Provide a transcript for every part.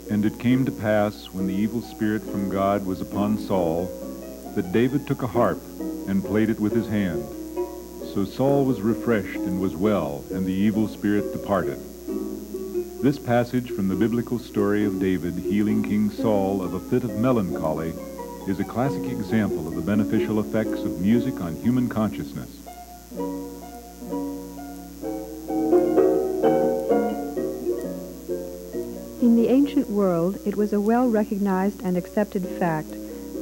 And it came to pass, when the evil spirit from God was upon Saul, that David took a harp and played it with his hand. So Saul was refreshed and was well, and the evil spirit departed. This passage from the biblical story of David healing King Saul of a fit of melancholy is a classic example of the beneficial effects of music on human consciousness. In the ancient world, it was a well-recognized and accepted fact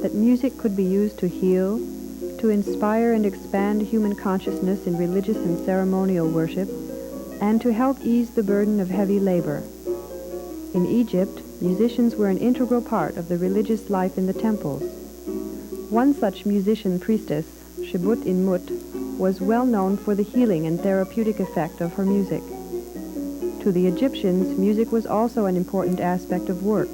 that music could be used to heal, to inspire and expand human consciousness in religious and ceremonial worship, and to help ease the burden of heavy labor. In Egypt, musicians were an integral part of the religious life in the temples. One such musician priestess, Shebut-in-Mut, was well known for the healing and therapeutic effect of her music. To the Egyptians, music was also an important aspect of work,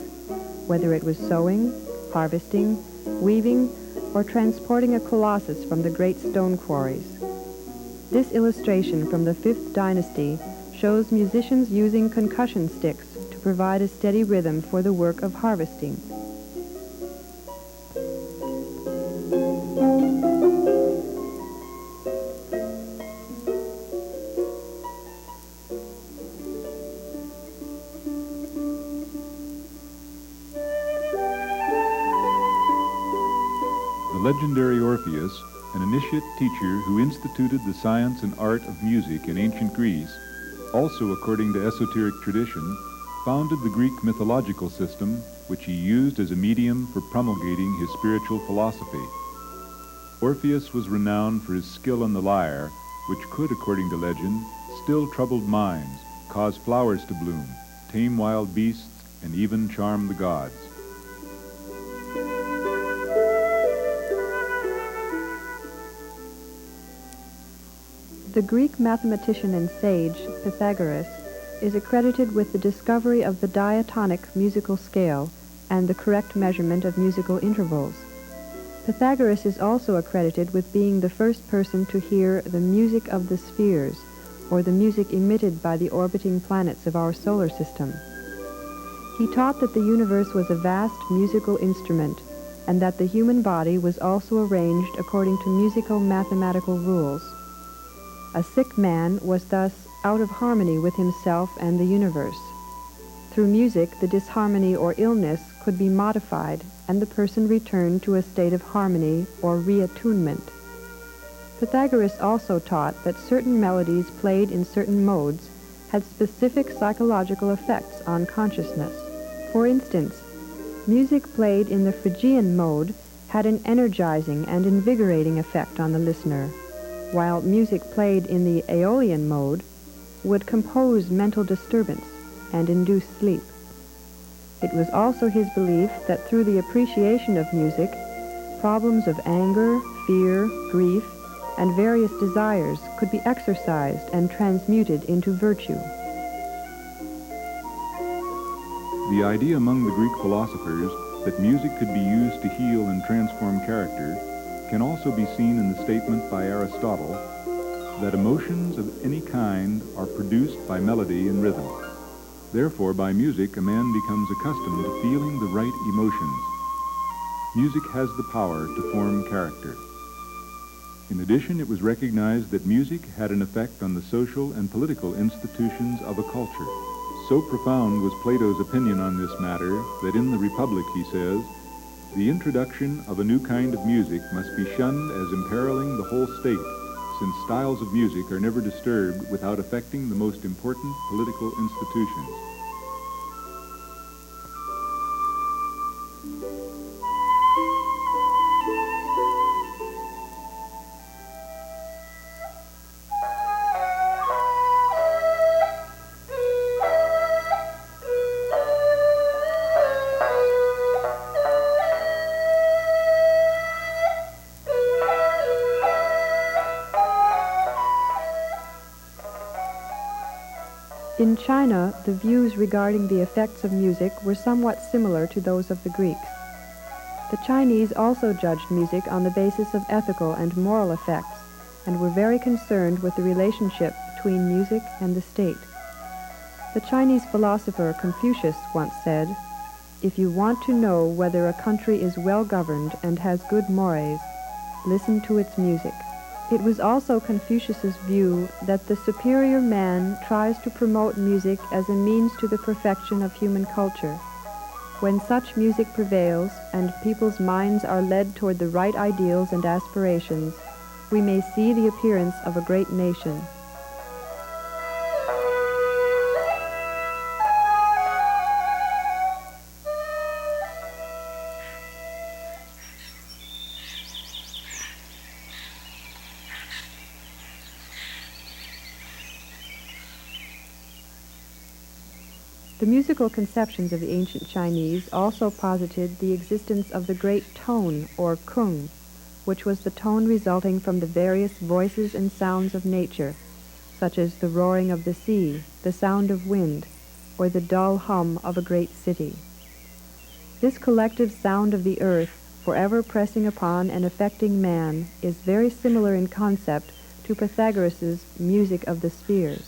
whether it was sowing, harvesting, weaving, or transporting a colossus from the great stone quarries. This illustration from the 5th dynasty shows musicians using concussion sticks to provide a steady rhythm for the work of harvesting. The legendary Orpheus, an initiate teacher who instituted the science and art of music in ancient Greece, also according to esoteric tradition, founded the Greek mythological system, which he used as a medium for promulgating his spiritual philosophy. Orpheus was renowned for his skill on the lyre, which could, according to legend, still troubled minds, cause flowers to bloom, tame wild beasts, and even charm the gods. The Greek mathematician and sage, Pythagoras, is accredited with the discovery of the diatonic musical scale and the correct measurement of musical intervals. Pythagoras is also accredited with being the first person to hear the music of the spheres, or the music emitted by the orbiting planets of our solar system. He taught that the universe was a vast musical instrument, and that the human body was also arranged according to musical mathematical rules. A sick man was thus out of harmony with himself and the universe. Through music, the disharmony or illness could be modified and the person returned to a state of harmony or reattunement. Pythagoras also taught that certain melodies played in certain modes had specific psychological effects on consciousness. For instance, music played in the Phrygian mode had an energizing and invigorating effect on the listener, while music played in the Aeolian mode would compose mental disturbance and induce sleep. It was also his belief that through the appreciation of music, problems of anger, fear, grief, and various desires could be exorcised and transmuted into virtue. The idea among the Greek philosophers that music could be used to heal and transform character can also be seen in the statement by Aristotle that emotions of any kind are produced by melody and rhythm. Therefore, by music, a man becomes accustomed to feeling the right emotions. Music has the power to form character. In addition, it was recognized that music had an effect on the social and political institutions of a culture. So profound was Plato's opinion on this matter that in the Republic he says, "The introduction of a new kind of music must be shunned as imperiling the whole state, since styles of music are never disturbed without affecting the most important political institutions." In China, the views regarding the effects of music were somewhat similar to those of the Greeks. The Chinese also judged music on the basis of ethical and moral effects, and were very concerned with the relationship between music and the state. The Chinese philosopher Confucius once said, "If you want to know whether a country is well governed and has good mores, listen to its music." It was also Confucius's view that the superior man tries to promote music as a means to the perfection of human culture. When such music prevails and people's minds are led toward the right ideals and aspirations, we may see the appearance of a great nation. The musical conceptions of the ancient Chinese also posited the existence of the great tone, or kung, which was the tone resulting from the various voices and sounds of nature, such as the roaring of the sea, the sound of wind, or the dull hum of a great city. This collective sound of the earth, forever pressing upon and affecting man, is very similar in concept to Pythagoras's music of the spheres.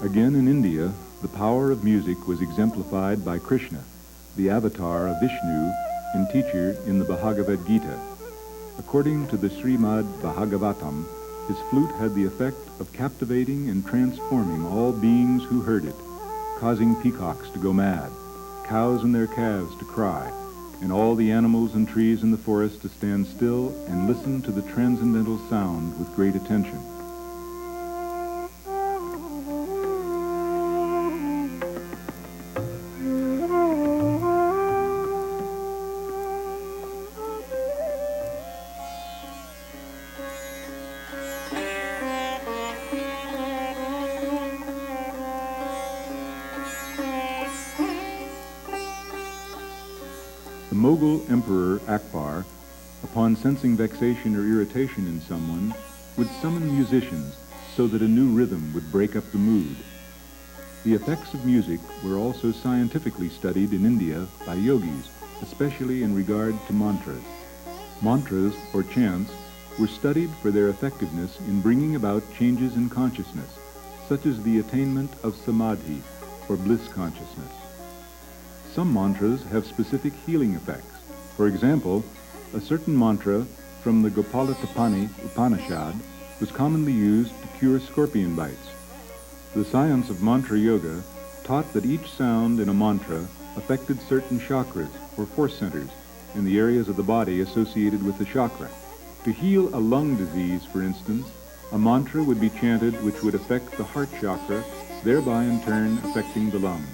Again in India, the power of music was exemplified by Krishna, the avatar of Vishnu and teacher in the Bhagavad Gita. According to the Srimad Bhagavatam, his flute had the effect of captivating and transforming all beings who heard it, causing peacocks to go mad, cows and their calves to cry, and all the animals and trees in the forest to stand still and listen to the transcendental sound with great attention. The Mughal Emperor Akbar, upon sensing vexation or irritation in someone, would summon musicians so that a new rhythm would break up the mood. The effects of music were also scientifically studied in India by yogis, especially in regard to mantras. Mantras, or chants, were studied for their effectiveness in bringing about changes in consciousness, such as the attainment of samadhi, or bliss consciousness. Some mantras have specific healing effects. For example, a certain mantra from the Gopalotapani Upanishad was commonly used to cure scorpion bites. The science of mantra yoga taught that each sound in a mantra affected certain chakras, or force centers, in the areas of the body associated with the chakra. To heal a lung disease, for instance, a mantra would be chanted which would affect the heart chakra, thereby in turn affecting the lungs.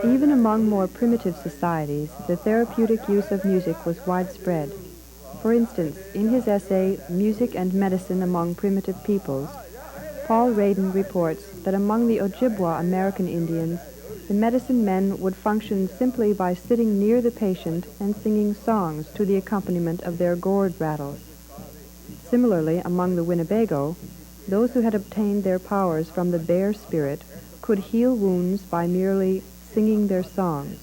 Even among more primitive societies, the therapeutic use of music was widespread. For instance, in his essay, Music and Medicine Among Primitive Peoples, Paul Radin reports that among the Ojibwa American Indians, the medicine men would function simply by sitting near the patient and singing songs to the accompaniment of their gourd rattles. Similarly, among the Winnebago, those who had obtained their powers from the bear spirit could heal wounds by merely singing their songs.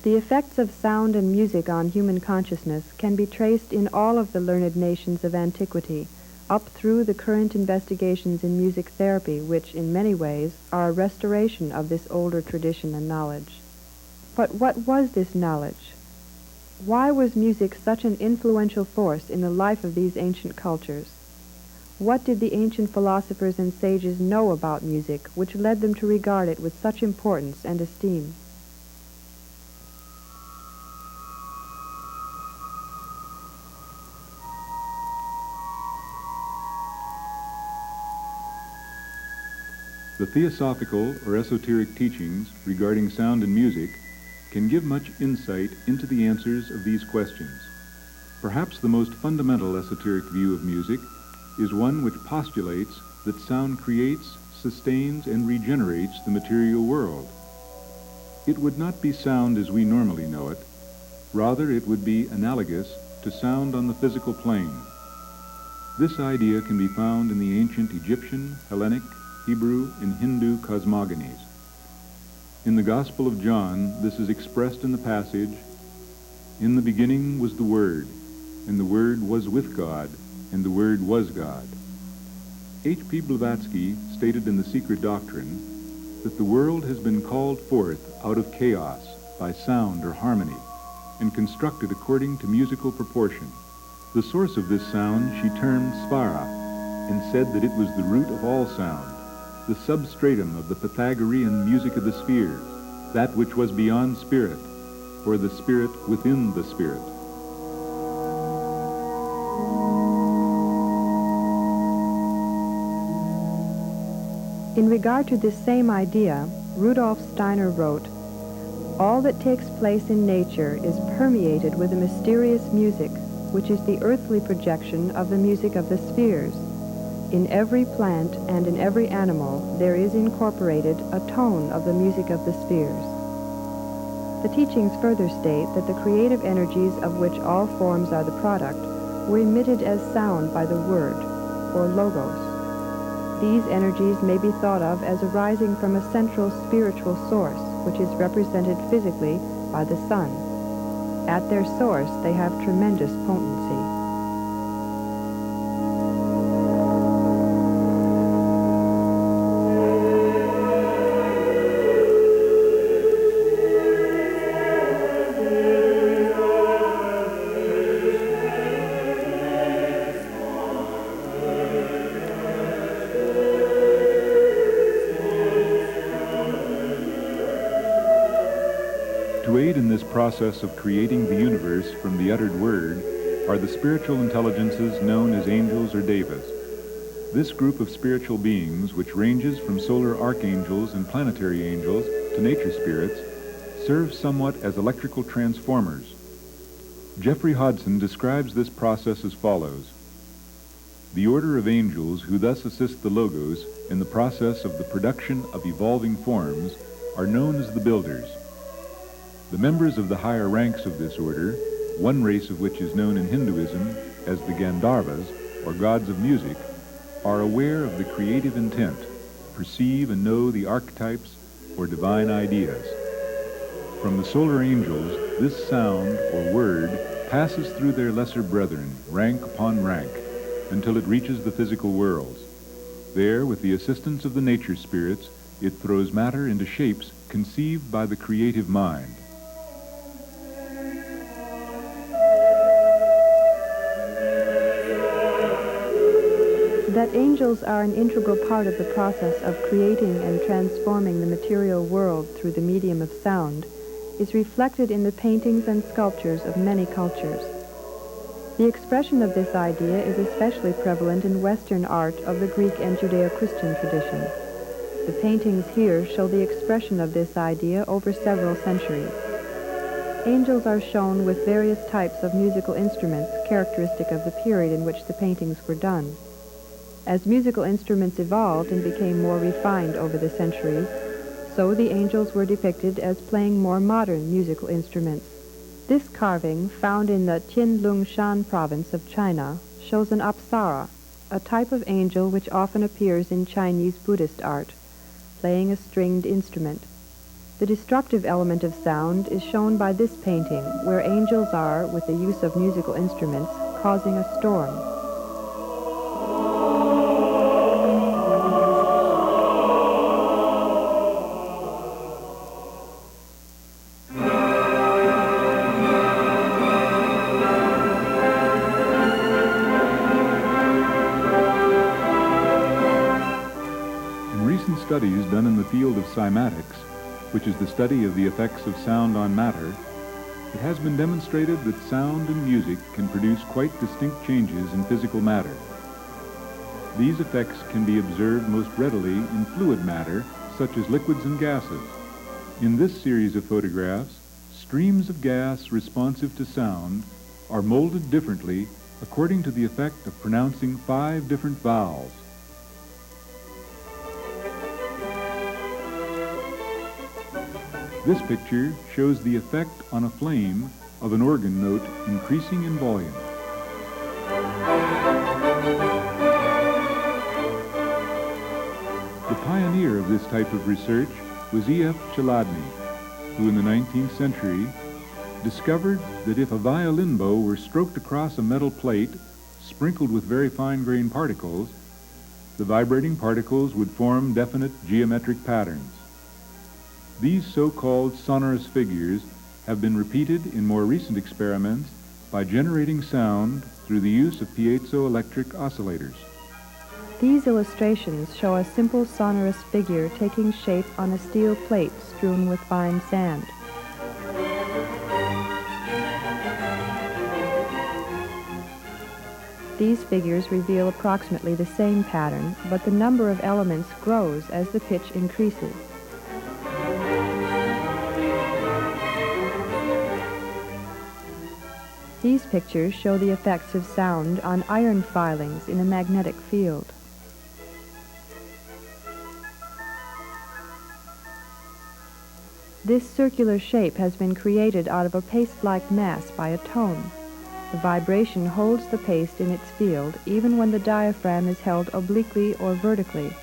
The effects of sound and music on human consciousness can be traced in all of the learned nations of antiquity, up through the current investigations in music therapy, which in many ways are a restoration of this older tradition and knowledge. But what was this knowledge? Why was music such an influential force in the life of these ancient cultures? What did the ancient philosophers and sages know about music which led them to regard it with such importance and esteem? The theosophical or esoteric teachings regarding sound and music can give much insight into the answers of these questions. Perhaps the most fundamental esoteric view of music is one which postulates that sound creates, sustains, and regenerates the material world. It would not be sound as we normally know it. Rather, it would be analogous to sound on the physical plane. This idea can be found in the ancient Egyptian, Hellenic, Hebrew, and Hindu cosmogonies. In the Gospel of John, this is expressed in the passage, "In the beginning was the Word, and the Word was with God, and the Word was God." H.P. Blavatsky stated in The Secret Doctrine that the world has been called forth out of chaos by sound or harmony and constructed according to musical proportion. The source of this sound she termed Svara and said that it was the root of all sound, the substratum of the Pythagorean music of the spheres, that which was beyond spirit, or the spirit within the spirit. In regard to this same idea, Rudolf Steiner wrote, "All that takes place in nature is permeated with a mysterious music, which is the earthly projection of the music of the spheres. In every plant and in every animal there is incorporated a tone of the music of the spheres." The teachings further state that the creative energies of which all forms are the product were emitted as sound by the word, or logos. These energies may be thought of as arising from a central spiritual source, which is represented physically by the sun. At their source, they have tremendous potency. To aid in this process of creating the universe from the uttered word are the spiritual intelligences known as angels or devas. This group of spiritual beings, which ranges from solar archangels and planetary angels to nature spirits, serves somewhat as electrical transformers. Jeffrey Hodson describes this process as follows. The order of angels who thus assist the logos in the process of the production of evolving forms are known as the builders. The members of the higher ranks of this order, one race of which is known in Hinduism as the Gandharvas, or gods of music, are aware of the creative intent, perceive and know the archetypes or divine ideas. From the solar angels, this sound or word passes through their lesser brethren, rank upon rank, until it reaches the physical worlds. There, with the assistance of the nature spirits, it throws matter into shapes conceived by the creative mind. That angels are an integral part of the process of creating and transforming the material world through the medium of sound is reflected in the paintings and sculptures of many cultures. The expression of this idea is especially prevalent in Western art of the Greek and Judeo-Christian tradition. The paintings here show the expression of this idea over several centuries. Angels are shown with various types of musical instruments characteristic of the period in which the paintings were done. As musical instruments evolved and became more refined over the centuries, so the angels were depicted as playing more modern musical instruments. This carving, found in the Qianlong province of China, shows an apsara, a type of angel which often appears in Chinese Buddhist art, playing a stringed instrument. The destructive element of sound is shown by this painting, where angels are, with the use of musical instruments, causing a storm. Studies done in the field of cymatics, which is the study of the effects of sound on matter, it has been demonstrated that sound and music can produce quite distinct changes in physical matter. These effects can be observed most readily in fluid matter, such as liquids and gases. In this series of photographs, streams of gas responsive to sound are molded differently according to the effect of pronouncing 5 different vowels. This picture shows the effect on a flame of an organ note increasing in volume. The pioneer of this type of research was E.F. Chladni, who in the 19th century discovered that if a violin bow were stroked across a metal plate sprinkled with very fine-grained particles, the vibrating particles would form definite geometric patterns. These so-called sonorous figures have been repeated in more recent experiments by generating sound through the use of piezoelectric oscillators. These illustrations show a simple sonorous figure taking shape on a steel plate strewn with fine sand. These figures reveal approximately the same pattern, but the number of elements grows as the pitch increases. These pictures show the effects of sound on iron filings in a magnetic field. This circular shape has been created out of a paste-like mass by a tone. The vibration holds the paste in its field even when the diaphragm is held obliquely or vertically.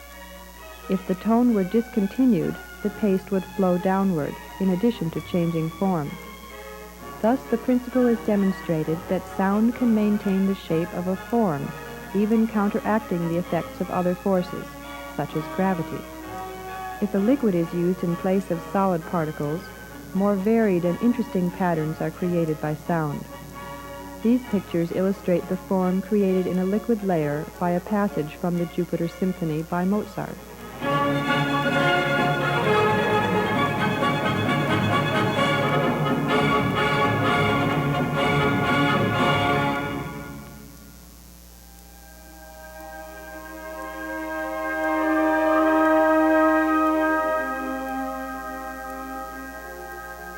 If the tone were discontinued, the paste would flow downward, in addition to changing form. Thus, the principle is demonstrated that sound can maintain the shape of a form, even counteracting the effects of other forces, such as gravity. If a liquid is used in place of solid particles, more varied and interesting patterns are created by sound. These pictures illustrate the form created in a liquid layer by a passage from the Jupiter Symphony by Mozart.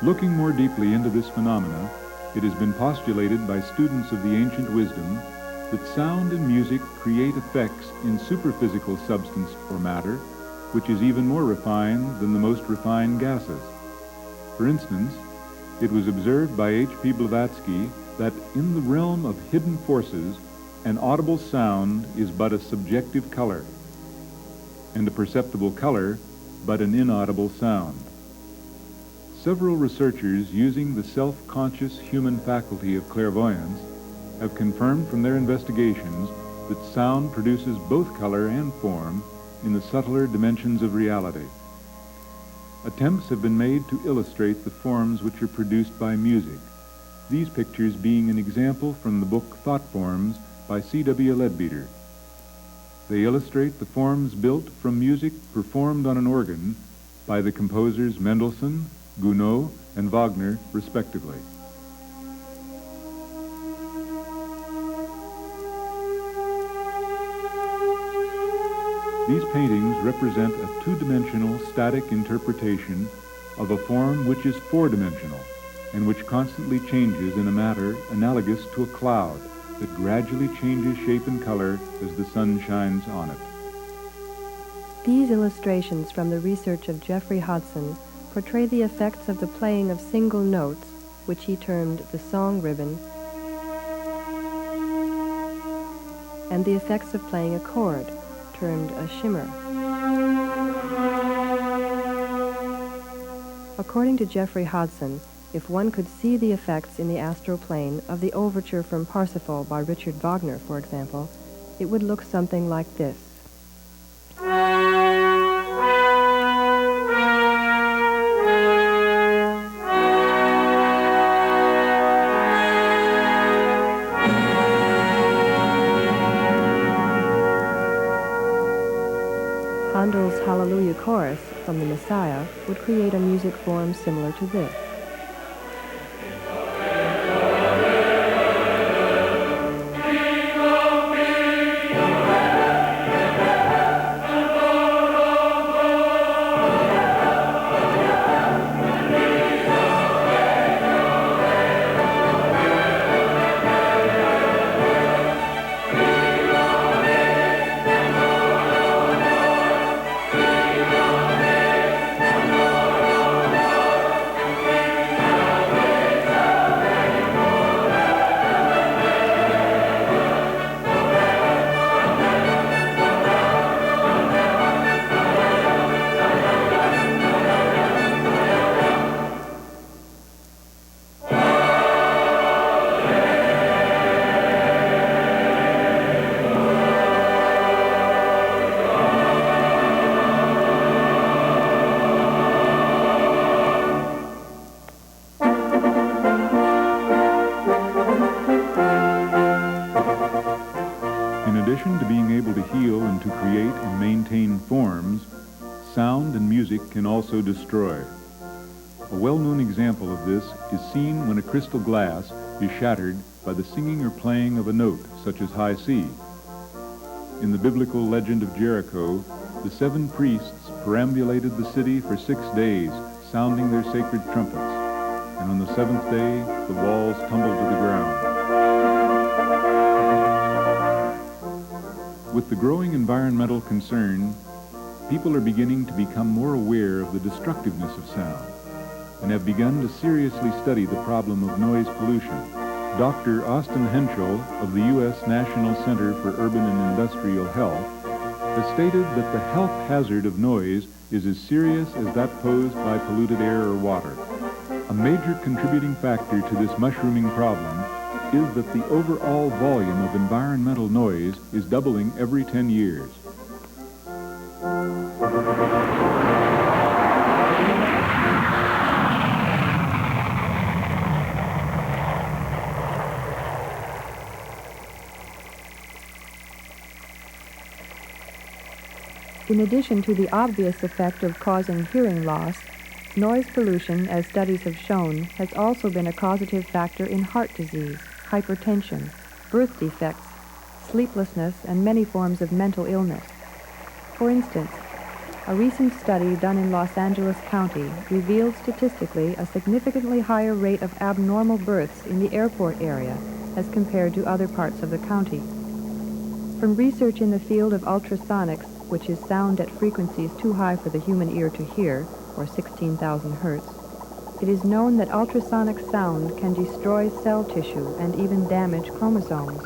Looking more deeply into this phenomena, it has been postulated by students of the ancient wisdom that sound and music create effects in superphysical substance or matter, which is even more refined than the most refined gases. For instance, it was observed by H.P. Blavatsky that in the realm of hidden forces, an audible sound is but a subjective color, and a perceptible color but an inaudible sound. Several researchers using the self-conscious human faculty of clairvoyance have confirmed from their investigations that sound produces both color and form in the subtler dimensions of reality. Attempts have been made to illustrate the forms which are produced by music, these pictures being an example from the book Thought Forms by C.W. Leadbeater. They illustrate the forms built from music performed on an organ by the composers Mendelssohn, Gounod, and Wagner, respectively. These paintings represent a two-dimensional static interpretation of a form which is four-dimensional and which constantly changes in a matter analogous to a cloud that gradually changes shape and color as the sun shines on it. These illustrations from the research of Jeffrey Hodson portray the effects of the playing of single notes, which he termed the song ribbon, and the effects of playing a chord, termed a shimmer. According to Jeffrey Hodson, if one could see the effects in the astral plane of the overture from Parsifal by Richard Wagner, for example, it would look something like this. Handel's Hallelujah Chorus from the Messiah would create a music form similar to this. can also destroy. A well-known example of this is seen when a crystal glass is shattered by the singing or playing of a note, such as high C. In the biblical legend of Jericho, the 7 priests perambulated the city for 6 days, sounding their sacred trumpets, and on the 7th day, the walls tumbled to the ground. With the growing environmental concern, people are beginning to become more aware of the destructiveness of sound and have begun to seriously study the problem of noise pollution. Dr. Austin Henschel of the U.S. National Center for Urban and Industrial Health has stated that the health hazard of noise is as serious as that posed by polluted air or water. A major contributing factor to this mushrooming problem is that the overall volume of environmental noise is doubling every 10 years. In addition to the obvious effect of causing hearing loss, noise pollution, as studies have shown, has also been a causative factor in heart disease, hypertension, birth defects, sleeplessness, and many forms of mental illness. For instance, a recent study done in Los Angeles County revealed statistically a significantly higher rate of abnormal births in the airport area as compared to other parts of the county. From research in the field of ultrasonics, which is sound at frequencies too high for the human ear to hear, or 16,000 hertz, it is known that ultrasonic sound can destroy cell tissue and even damage chromosomes.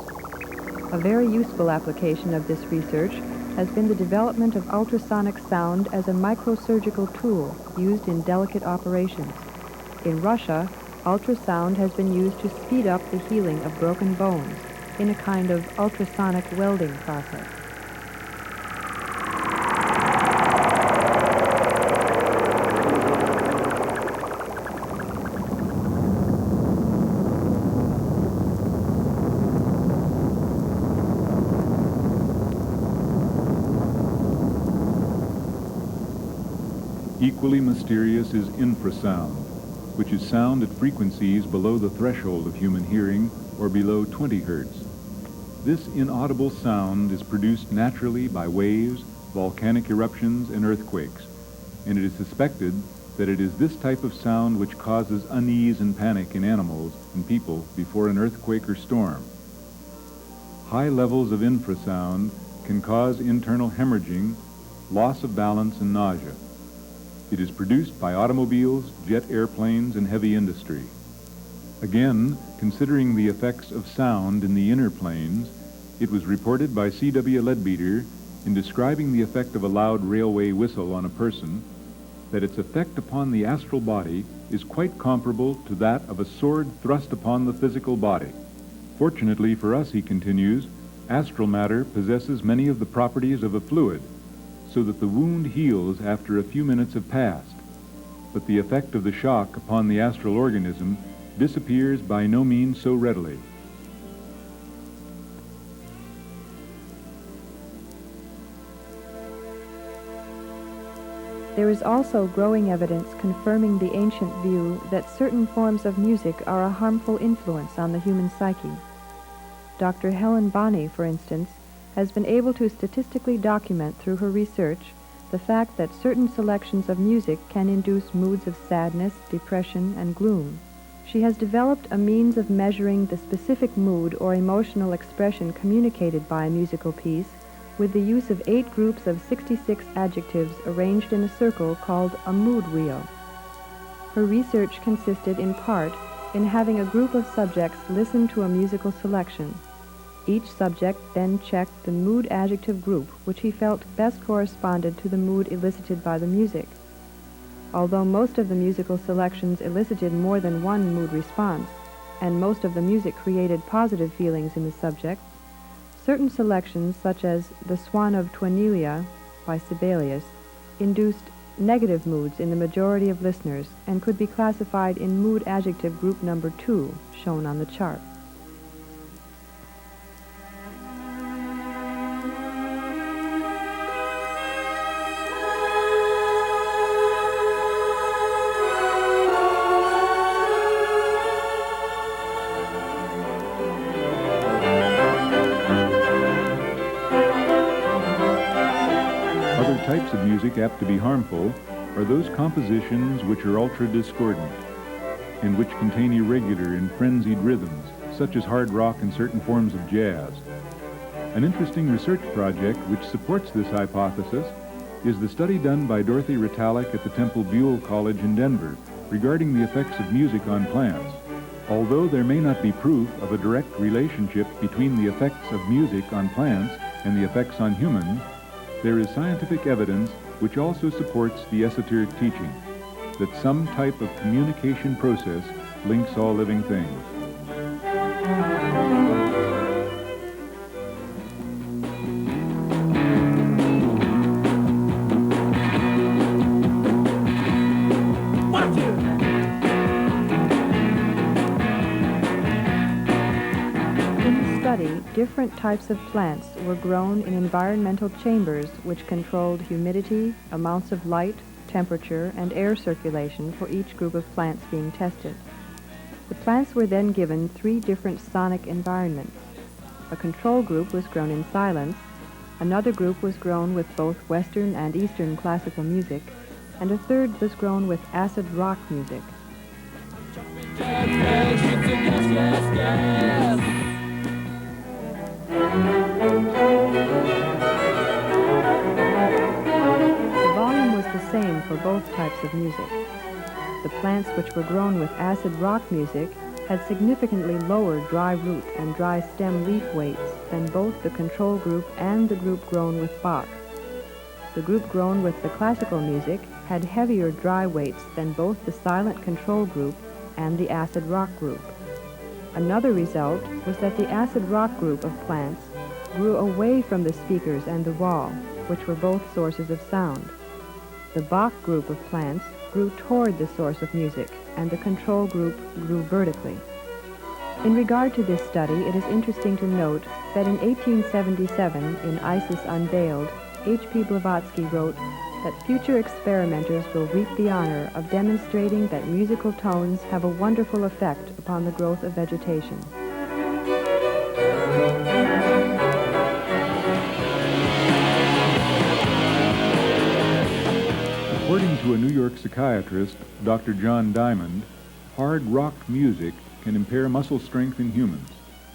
A very useful application of this research has been the development of ultrasonic sound as a microsurgical tool used in delicate operations. In Russia, ultrasound has been used to speed up the healing of broken bones in a kind of ultrasonic welding process. Equally mysterious is infrasound, which is sound at frequencies below the threshold of human hearing, or below 20 hertz. This inaudible sound is produced naturally by waves, volcanic eruptions, and earthquakes, and it is suspected that it is this type of sound which causes unease and panic in animals and people before an earthquake or storm. High levels of infrasound can cause internal hemorrhaging, loss of balance, and nausea. It is produced by automobiles, jet airplanes, and heavy industry. Again, considering the effects of sound in the inner planes, it was reported by C.W. Leadbeater in describing the effect of a loud railway whistle on a person that its effect upon the astral body is quite comparable to that of a sword thrust upon the physical body. Fortunately for us, he continues, astral matter possesses many of the properties of a fluid, so that the wound heals after a few minutes have passed, but the effect of the shock upon the astral organism disappears by no means so readily. There is also growing evidence confirming the ancient view that certain forms of music are a harmful influence on the human psyche. Dr. Helen Bonney, for instance, has been able to statistically document through her research the fact that certain selections of music can induce moods of sadness, depression, and gloom. She has developed a means of measuring the specific mood or emotional expression communicated by a musical piece with the use of 8 groups of 66 adjectives arranged in a circle called a mood wheel. Her research consisted in part in having a group of subjects listen to a musical selection. Each subject then checked the mood adjective group which he felt best corresponded to the mood elicited by the music. Although most of the musical selections elicited more than one mood response, and most of the music created positive feelings in the subject, certain selections, such as The Swan of Twanelia by Sibelius, induced negative moods in the majority of listeners and could be classified in mood adjective group number 2, shown on the chart. apt to be harmful are those compositions which are ultra-discordant and which contain irregular and frenzied rhythms, such as hard rock and certain forms of jazz. An interesting research project which supports this hypothesis is the study done by Dorothy Ritalik at the Temple Buell College in Denver regarding the effects of music on plants. Although there may not be proof of a direct relationship between the effects of music on plants and the effects on humans, there is scientific evidence which also supports the esoteric teaching that some type of communication process links all living things. Different types of plants were grown in environmental chambers which controlled humidity, amounts of light, temperature, and air circulation for each group of plants being tested. The plants were then given 3 different sonic environments. A control group was grown in silence, another group was grown with both Western and Eastern classical music, and a third was grown with acid rock music. The volume was the same for both types of music. The plants which were grown with acid rock music had significantly lower dry root and dry stem leaf weights than both the control group and the group grown with Bach. The group grown with the classical music had heavier dry weights than both the silent control group and the acid rock group. Another result was that the acid rock group of plants grew away from the speakers and the wall, which were both sources of sound. The Bach group of plants grew toward the source of music, and the control group grew vertically. In regard to this study, it is interesting to note that in 1877, in Isis Unveiled, H.P. Blavatsky wrote that future experimenters will reap the honor of demonstrating that musical tones have a wonderful effect upon the growth of vegetation. According to a New York psychiatrist, Dr. John Diamond, hard rock music can impair muscle strength in humans.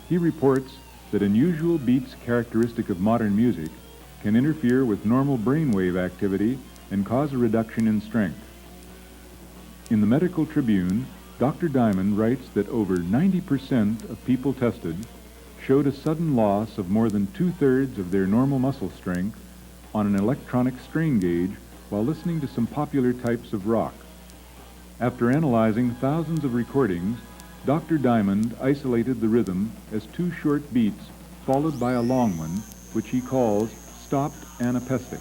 He reports that unusual beats characteristic of modern music can interfere with normal brainwave activity and cause a reduction in strength. In the Medical Tribune, Dr. Diamond writes that over 90% of people tested showed a sudden loss of more than 2/3 of their normal muscle strength on an electronic strain gauge while listening to some popular types of rock. After analyzing thousands of recordings, Dr. Diamond isolated the rhythm as 2 short beats followed by a long one, which he calls stopped anapestic.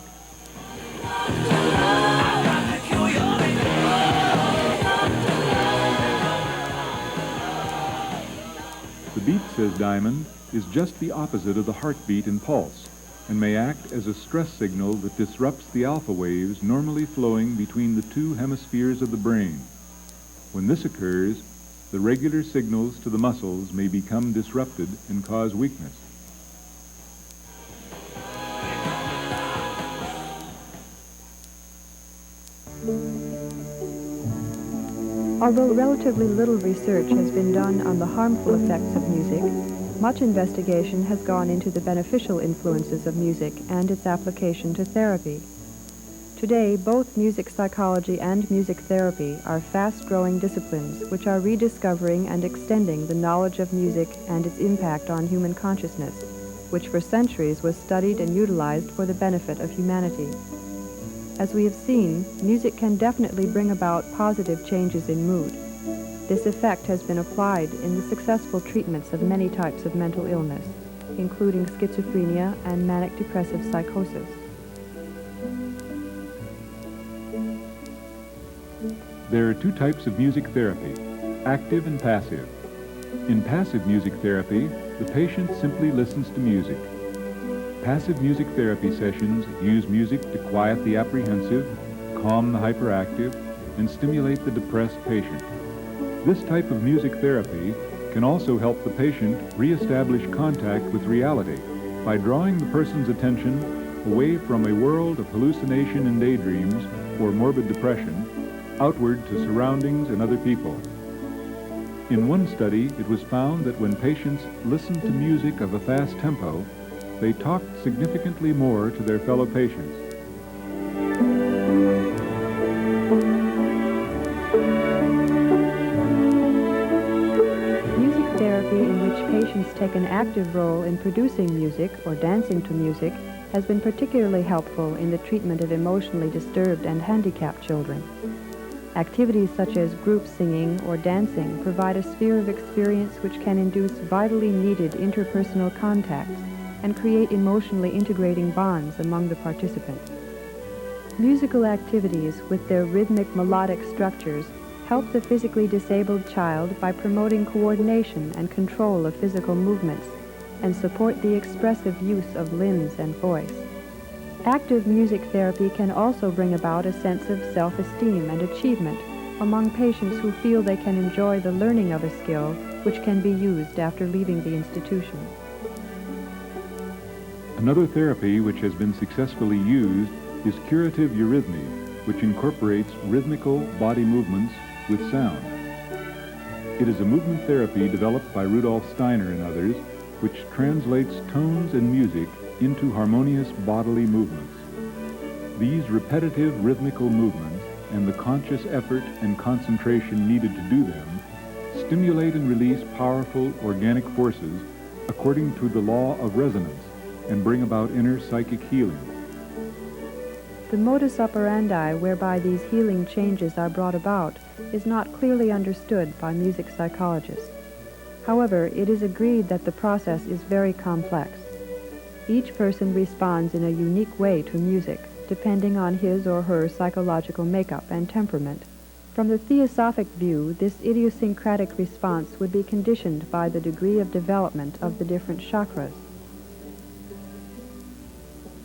The beat, says Diamond, is just the opposite of the heartbeat and pulse, and may act as a stress signal that disrupts the alpha waves normally flowing between the 2 hemispheres of the brain. When this occurs, the regular signals to the muscles may become disrupted and cause weakness. Although relatively little research has been done on the harmful effects of music, much investigation has gone into the beneficial influences of music and its application to therapy. Today, both music psychology and music therapy are fast-growing disciplines which are rediscovering and extending the knowledge of music and its impact on human consciousness, which for centuries was studied and utilized for the benefit of humanity. As we have seen, music can definitely bring about positive changes in mood. This effect has been applied in the successful treatments of many types of mental illness, including schizophrenia and manic depressive psychosis. There are 2 types of music therapy, active and passive. In passive music therapy, the patient simply listens to music. Passive music therapy sessions use music to quiet the apprehensive, calm the hyperactive, and stimulate the depressed patient. This type of music therapy can also help the patient reestablish contact with reality by drawing the person's attention away from a world of hallucination and daydreams or morbid depression, outward to surroundings and other people. In one study, it was found that when patients listened to music of a fast tempo, they talked significantly more to their fellow patients. Music therapy in which patients take an active role in producing music or dancing to music has been particularly helpful in the treatment of emotionally disturbed and handicapped children. Activities such as group singing or dancing provide a sphere of experience which can induce vitally needed interpersonal contacts and create emotionally integrating bonds among the participants. Musical activities with their rhythmic melodic structures help the physically disabled child by promoting coordination and control of physical movements and support the expressive use of limbs and voice. Active music therapy can also bring about a sense of self-esteem and achievement among patients who feel they can enjoy the learning of a skill which can be used after leaving the institution. Another therapy which has been successfully used is curative eurythmy, which incorporates rhythmical body movements with sound. It is a movement therapy developed by Rudolf Steiner and others, which translates tones and music into harmonious bodily movements. These repetitive rhythmical movements and the conscious effort and concentration needed to do them stimulate and release powerful organic forces according to the law of resonance and bring about inner psychic healing. The modus operandi whereby these healing changes are brought about is not clearly understood by music psychologists. However, it is agreed that the process is very complex. Each person responds in a unique way to music, depending on his or her psychological makeup and temperament. From the theosophic view, this idiosyncratic response would be conditioned by the degree of development of the different chakras.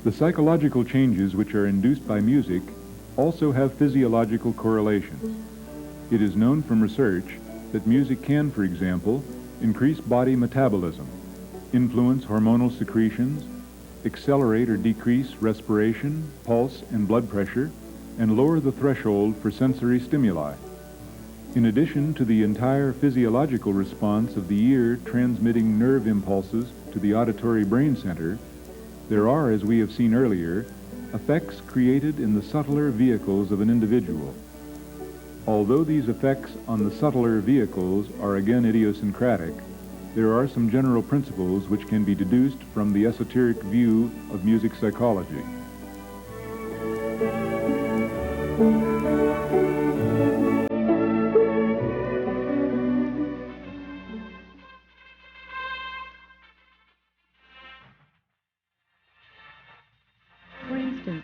The psychological changes which are induced by music also have physiological correlations. It is known from research that music can, for example, increase body metabolism, influence hormonal secretions, accelerate or decrease respiration, pulse, and blood pressure, and lower the threshold for sensory stimuli. In addition to the entire physiological response of the ear transmitting nerve impulses to the auditory brain center, there are, as we have seen earlier, effects created in the subtler vehicles of an individual. Although these effects on the subtler vehicles are again idiosyncratic, there are some general principles which can be deduced from the esoteric view of music psychology. For instance,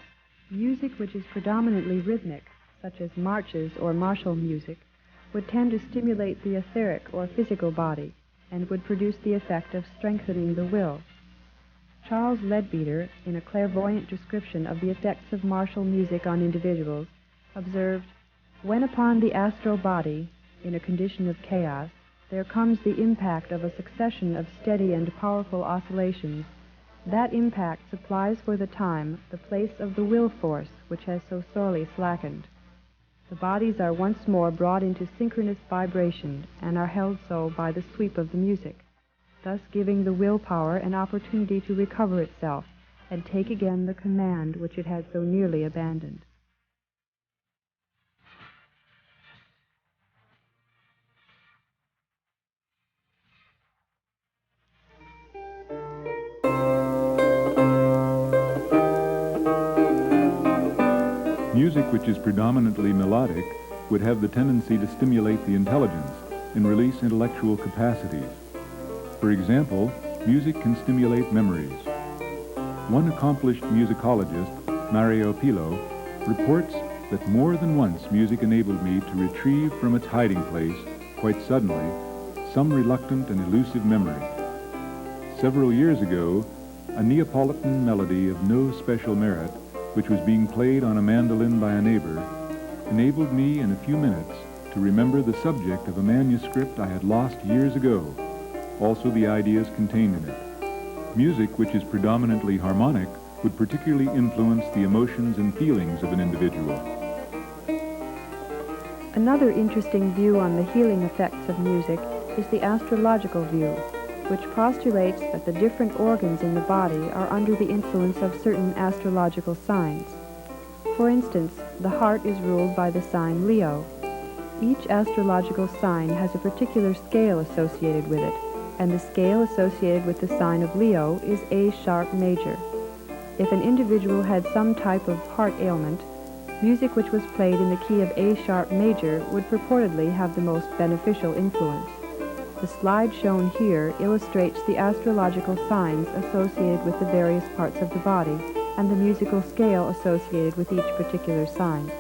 music which is predominantly rhythmic, such as marches or martial music, would tend to stimulate the etheric or physical body and would produce the effect of strengthening the will. Charles Leadbeater, in a clairvoyant description of the effects of martial music on individuals, observed, "When upon the astral body, in a condition of chaos, there comes the impact of a succession of steady and powerful oscillations, that impact supplies for the time the place of the will force which has so sorely slackened. The bodies are once more brought into synchronous vibration and are held so by the sweep of the music, thus giving the willpower an opportunity to recover itself and take again the command which it had so nearly abandoned." Music which is predominantly melodic would have the tendency to stimulate the intelligence and release intellectual capacities. For example, music can stimulate memories. One accomplished musicologist, Mario Pillo, reports that more than once music enabled me to retrieve from its hiding place, quite suddenly, some reluctant and elusive memory. Several years ago, a Neapolitan melody of no special merit, which was being played on a mandolin by a neighbor, enabled me in a few minutes to remember the subject of a manuscript I had lost years ago, also the ideas contained in it. Music which is predominantly harmonic would particularly influence the emotions and feelings of an individual. Another interesting view on the healing effects of music is the astrological view, which postulates that the different organs in the body are under the influence of certain astrological signs. For instance, the heart is ruled by the sign Leo. Each astrological sign has a particular scale associated with it, and the scale associated with the sign of Leo is A sharp major. If an individual had some type of heart ailment, music which was played in the key of A sharp major would purportedly have the most beneficial influence. The slide shown here illustrates the astrological signs associated with the various parts of the body and the musical scale associated with each particular sign.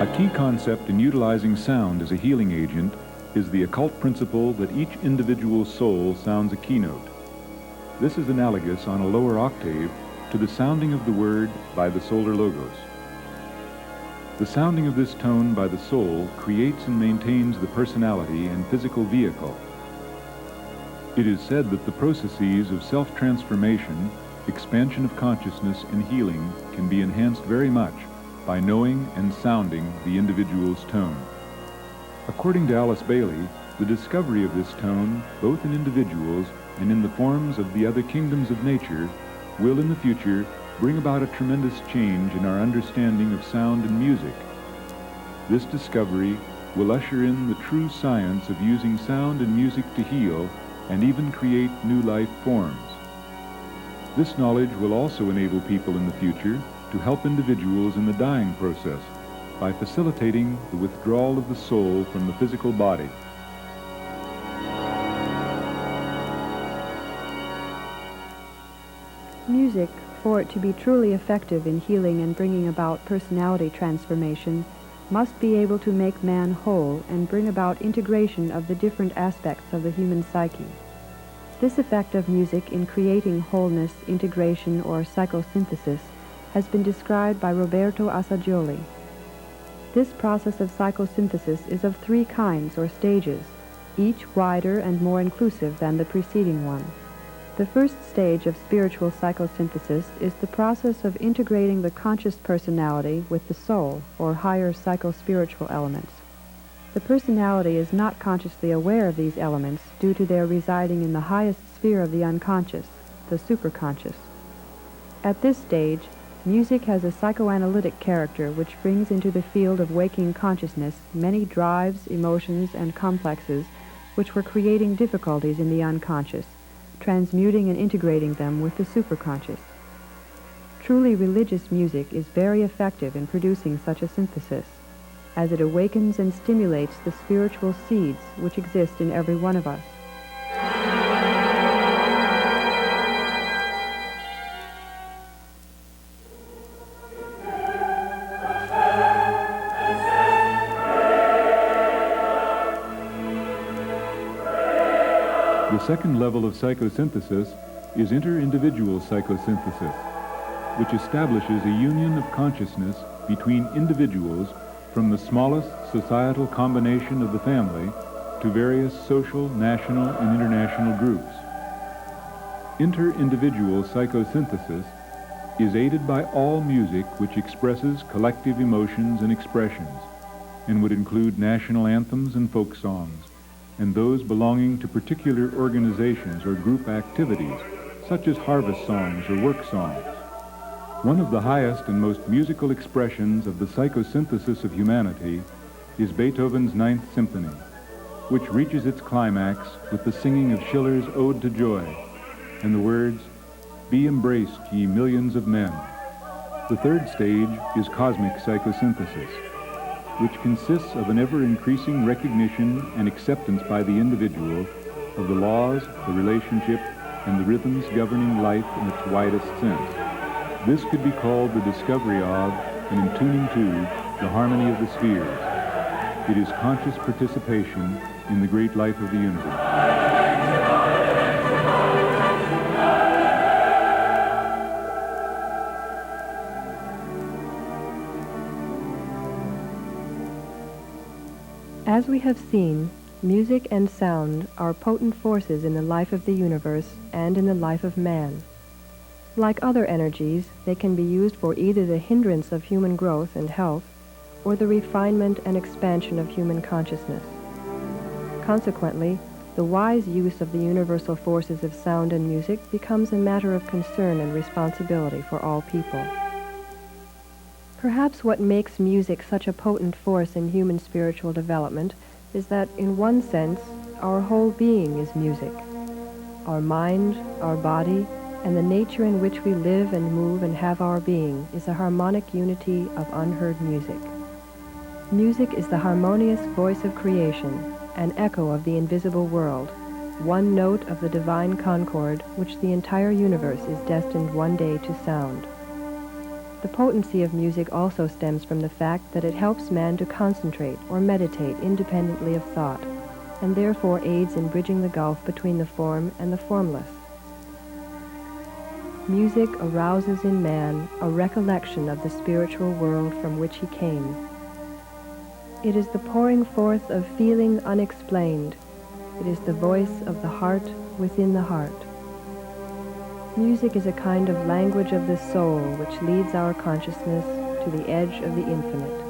A key concept in utilizing sound as a healing agent is the occult principle that each individual soul sounds a keynote. This is analogous on a lower octave to the sounding of the word by the solar logos. The sounding of this tone by the soul creates and maintains the personality and physical vehicle. It is said that the processes of self-transformation, expansion of consciousness, and healing can be enhanced very much by knowing and sounding the individual's tone. According to Alice Bailey, the discovery of this tone, both in individuals and in the forms of the other kingdoms of nature, will in the future bring about a tremendous change in our understanding of sound and music. This discovery will usher in the true science of using sound and music to heal and even create new life forms. This knowledge will also enable people in the future to help individuals in the dying process by facilitating the withdrawal of the soul from the physical body. Music, for it to be truly effective in healing and bringing about personality transformation, must be able to make man whole and bring about integration of the different aspects of the human psyche. This effect of music in creating wholeness, integration, or psychosynthesis has been described by Roberto Assagioli. This process of psychosynthesis is of three kinds or stages, each wider and more inclusive than the preceding one. The first stage of spiritual psychosynthesis is the process of integrating the conscious personality with the soul, or higher psychospiritual elements. The personality is not consciously aware of these elements due to their residing in the highest sphere of the unconscious, the superconscious. At this stage, music has a psychoanalytic character which brings into the field of waking consciousness many drives, emotions, and complexes which were creating difficulties in the unconscious, transmuting and integrating them with the superconscious. Truly religious music is very effective in producing such a synthesis, as it awakens and stimulates the spiritual seeds which exist in every one of us. The second level of psychosynthesis is inter-individual psychosynthesis, which establishes a union of consciousness between individuals from the smallest societal combination of the family to various social, national, and international groups. Inter-individual psychosynthesis is aided by all music which expresses collective emotions and expressions, and would include national anthems and folk songs, and those belonging to particular organizations or group activities, such as harvest songs or work songs. One of the highest and most musical expressions of the psychosynthesis of humanity is Beethoven's Ninth Symphony, which reaches its climax with the singing of Schiller's Ode to Joy and the words, "Be embraced, ye millions of men." The third stage is cosmic psychosynthesis, which consists of an ever-increasing recognition and acceptance by the individual of the laws, the relationship, and the rhythms governing life in its widest sense. This could be called the discovery of and intuning to the harmony of the spheres. It is conscious participation in the great life of the universe. As we have seen, Music and sound are potent forces in the life of the universe and in the life of man. Like other energies, they can be used for either the hindrance of human growth and health or the refinement and expansion of human consciousness. Consequently, the wise use of the universal forces of sound and music becomes a matter of concern and responsibility for all people. Perhaps what makes music such a potent force in human spiritual development is that, in one sense, our whole being is music. Our mind, our body, and the nature in which we live and move and have our being is a harmonic unity of unheard music. Music is the harmonious voice of creation, an echo of the invisible world, one note of the divine concord which the entire universe is destined one day to sound. The potency of music also stems from the fact that it helps man to concentrate or meditate independently of thought, and therefore aids in bridging the gulf between the form and the formless. Music arouses in man a recollection of the spiritual world from which he came. It is the pouring forth of feeling unexplained. It is the voice of the heart within the heart. Music is a kind of language of the soul which leads our consciousness to the edge of the infinite.